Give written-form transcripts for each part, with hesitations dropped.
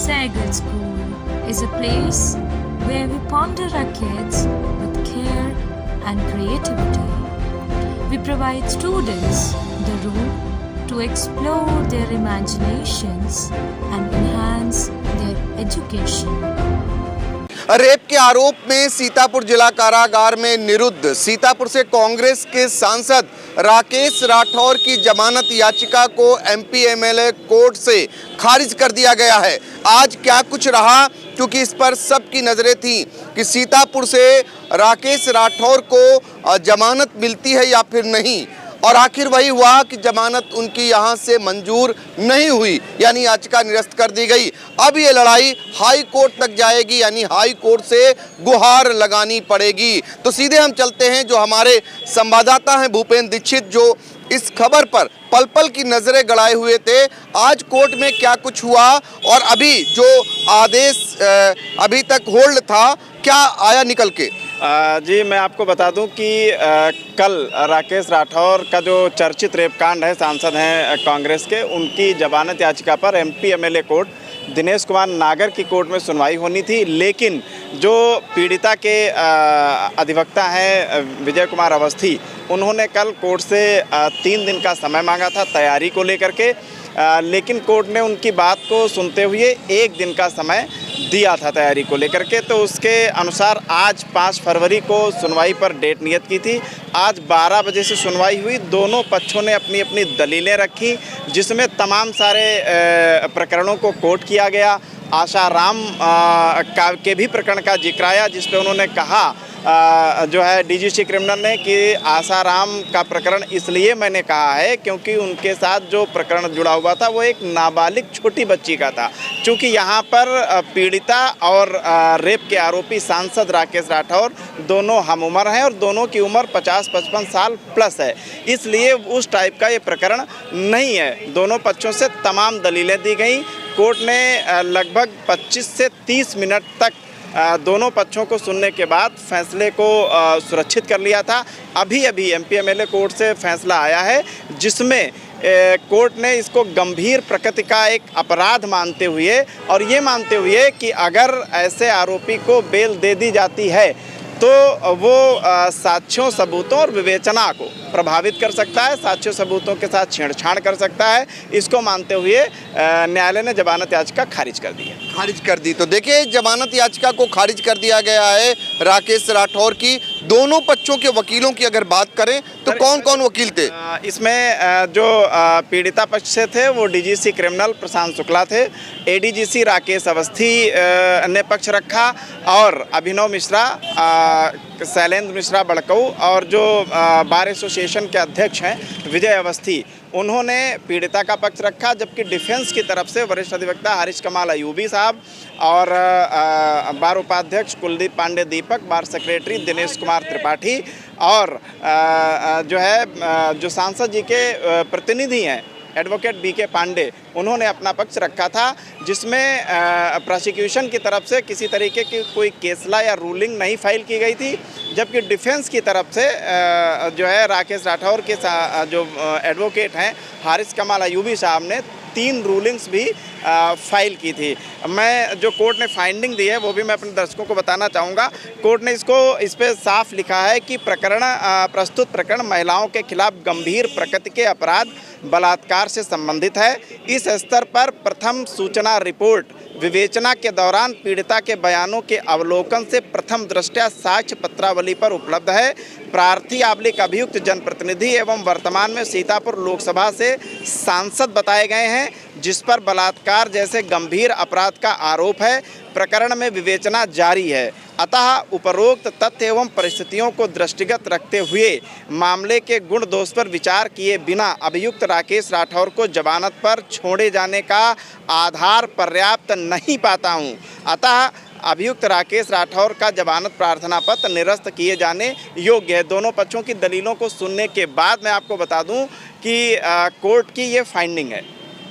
Saigal School is a place where we ponder our kids with care and creativity. We provide students the room to explore their imaginations and enhance their education. Rape के आरोप में सीतापुर जिला कारागार में निरुद्ध सीतापुर से कांग्रेस के सांसद राकेश राठौर की जमानत याचिका को एमपी एमएलए कोर्ट से खारिज कर दिया गया है। आज क्या कुछ रहा, क्योंकि इस पर सबकी नज़रें थीं कि सीतापुर से राकेश राठौर को जमानत मिलती है या फिर नहीं, और आखिर वही हुआ कि जमानत उनकी यहां से मंजूर नहीं हुई, यानी याचिका निरस्त कर दी गई। अब ये लड़ाई हाई कोर्ट तक जाएगी, यानी हाई कोर्ट से गुहार लगानी पड़ेगी। तो सीधे हम चलते हैं, जो हमारे संवाददाता हैं भूपेंद्र दीक्षित, जो इस खबर पर पल पल की नज़रें गड़ाए हुए थे। आज कोर्ट में क्या कुछ हुआ और अभी जो आदेश अभी तक होल्ड था, क्या आया निकल के? जी, मैं आपको बता दूं कि कल राकेश राठौर का जो चर्चित रेप कांड है, सांसद हैं कांग्रेस के, उनकी जमानत याचिका पर MP MLA court Dinesh Kumar नागर की कोर्ट में सुनवाई होनी थी। लेकिन जो पीड़िता के अधिवक्ता हैं विजय कुमार अवस्थी, उन्होंने कल कोर्ट से 3 दिन का समय मांगा था तैयारी को लेकर के, लेकिन कोर्ट ने उनकी बात को सुनते हुए 1 दिन का समय दिया था तैयारी को लेकर के। तो उसके अनुसार आज 5 फरवरी को सुनवाई पर डेट नियत की थी। आज 12 बजे से सुनवाई हुई। दोनों पक्षों ने अपनी अपनी दलीलें रखी, जिसमें तमाम सारे प्रकरणों को कोट किया गया। आशाराम के भी प्रकरण का जिक्र आया, जिस पे उन्होंने कहा जो है डीजीसी क्रिमिनल ने कि आशाराम का प्रकरण इसलिए मैंने कहा है क्योंकि उनके साथ जो प्रकरण जुड़ा हुआ था वो एक नाबालिग छोटी बच्ची का था। चूँकि यहाँ पर पीड़िता और रेप के आरोपी सांसद राकेश राठौर दोनों हम उम्र हैं और दोनों की उम्र 50-55 साल प्लस है, इसलिए उस टाइप का ये प्रकरण नहीं है। दोनों पक्षों से तमाम दलीलें दी गई। कोर्ट ने लगभग 25 से 30 मिनट तक दोनों पक्षों को सुनने के बाद फैसले को सुरक्षित कर लिया था। अभी अभी एमपी एमएलए कोर्ट से फैसला आया है, जिसमें कोर्ट ने इसको गंभीर प्रकृति का एक अपराध मानते हुए और ये मानते हुए कि अगर ऐसे आरोपी को बेल दे दी जाती है तो वो साक्ष्यों सबूतों और विवेचना को प्रभावित कर सकता है, साक्ष्यों सबूतों के साथ छेड़छाड़ कर सकता है। इसको मानते हुए न्यायालय ने जमानत याचिका खारिज कर दी है। खारिज कर दी। तो देखिए, जमानत याचिका को खारिज कर दिया गया है राकेश राठौर की। दोनों पक्षों के वकीलों की अगर बात करें तो कौन कौन वकील थे इसमें? जो पीड़िता पक्ष से थे वो डीजीसी क्रिमिनल प्रशांत शुक्ला थे, एडीजीसी राकेश अवस्थी ने पक्ष रखा, और अभिनव मिश्रा, शैलेंद्र मिश्रा बड़कऊ, और जो बार एसोसिएशन के अध्यक्ष हैं विजय अवस्थी, उन्होंने पीड़िता का पक्ष रखा। जबकि डिफेंस की तरफ से वरिष्ठ अधिवक्ता हारिस कमाल अयूबी साहब और बार उपाध्यक्ष कुलदीप पांडे दीपक, बार सेक्रेटरी दिनेश कुमार त्रिपाठी और जो सांसद जी के प्रतिनिधि हैं एडवोकेट बीके पांडे, उन्होंने अपना पक्ष रखा था, जिसमें प्रोसिक्यूशन की तरफ से किसी तरीके की कोई केसला या रूलिंग नहीं फाइल की गई थी। जबकि डिफेंस की तरफ से जो है राकेश राठौर के जो एडवोकेट हैं हारिस कमाल अयूबी साहब ने 3 रूलिंग्स भी फाइल की थी। मैं जो कोर्ट ने फाइंडिंग दी है वो भी मैं अपने दर्शकों को बताना चाहूँगा। कोर्ट ने इस पे साफ लिखा है कि प्रस्तुत प्रकरण महिलाओं के खिलाफ गंभीर प्रकृति के अपराध बलात्कार से संबंधित है। इस स्तर पर प्रथम सूचना रिपोर्ट विवेचना के दौरान पीड़िता के बयानों के अवलोकन से प्रथम दृष्टया साक्ष्य पत्रावली पर उपलब्ध है। प्रार्थी अभियुक्त जनप्रतिनिधि एवं वर्तमान में सीतापुर लोकसभा से सांसद बताए गए हैं, जिस पर बलात्कार जैसे गंभीर अपराध का आरोप है। प्रकरण में विवेचना जारी है। अतः उपरोक्त तथ्य एवं परिस्थितियों को दृष्टिगत रखते हुए मामले के गुण दोष पर विचार किए बिना अभियुक्त राकेश राठौर को जमानत पर छोड़े जाने का आधार पर्याप्त नहीं पाता हूं। अतः अभियुक्त राकेश राठौर का जमानत प्रार्थना पत्र निरस्त किए जाने योग्य है। दोनों पक्षों की दलीलों को सुनने के बाद मैं आपको बता दूं कि कोर्ट की ये फाइंडिंग है।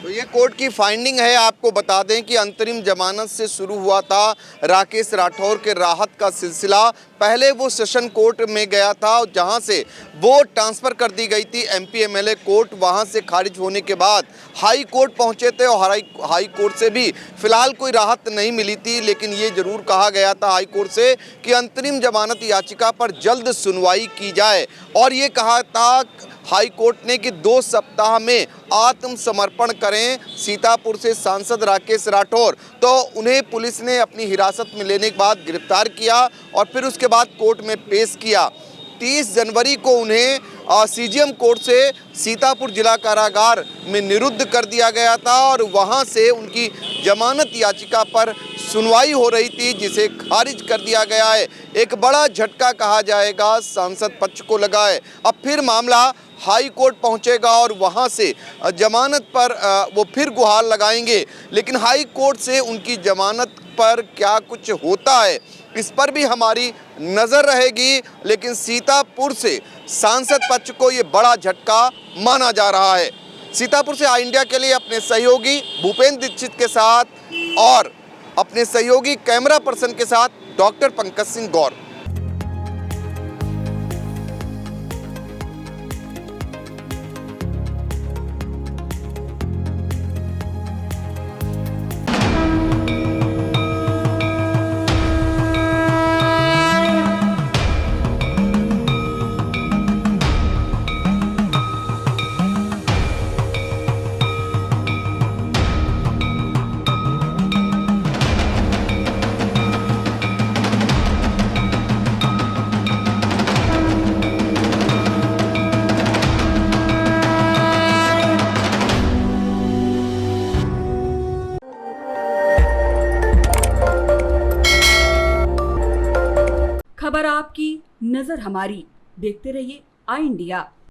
तो ये कोर्ट की फाइंडिंग है। आपको बता दें कि अंतरिम जमानत से शुरू हुआ था राकेश राठौर के राहत का सिलसिला। पहले वो सेशन कोर्ट में गया था, जहां से वो ट्रांसफ़र कर दी गई थी एमपी एमएलए कोर्ट। वहां से खारिज होने के बाद हाई कोर्ट पहुंचे थे और हाई कोर्ट से भी फिलहाल कोई राहत नहीं मिली थी। लेकिन ये जरूर कहा गया था हाई कोर्ट से कि अंतरिम जमानत याचिका पर जल्द सुनवाई की जाए, और ये कहा था हाई कोर्ट ने कि 2 सप्ताह में आत्मसमर्पण करें सीतापुर से सांसद राकेश राठौर। तो उन्हें पुलिस ने अपनी हिरासत में लेने के बाद गिरफ्तार किया और फिर उसके बाद कोर्ट में पेश किया। 30 जनवरी को उन्हें सीजीएम कोर्ट से सीतापुर जिला कारागार में निरुद्ध कर दिया गया था और वहां से उनकी जमानत याचिका पर सुनवाई हो रही थी, जिसे खारिज कर दिया गया है। एक बड़ा झटका कहा जाएगा सांसद पक्ष को लगा है। अब फिर मामला हाई कोर्ट पहुंचेगा और वहां से जमानत पर वो फिर गुहार लगाएंगे। लेकिन हाई कोर्ट से उनकी जमानत पर क्या कुछ होता है, इस पर भी हमारी नज़र रहेगी। लेकिन सीतापुर से सांसद पक्ष को ये बड़ा झटका माना जा रहा है। सीतापुर से आई इंडिया के लिए अपने सहयोगी भूपेंद्र दीक्षित के साथ और अपने सहयोगी कैमरा पर्सन के साथ डॉक्टर पंकज सिंह गौर। खबर आपकी, नजर हमारी। देखते रहिए आई इंडिया।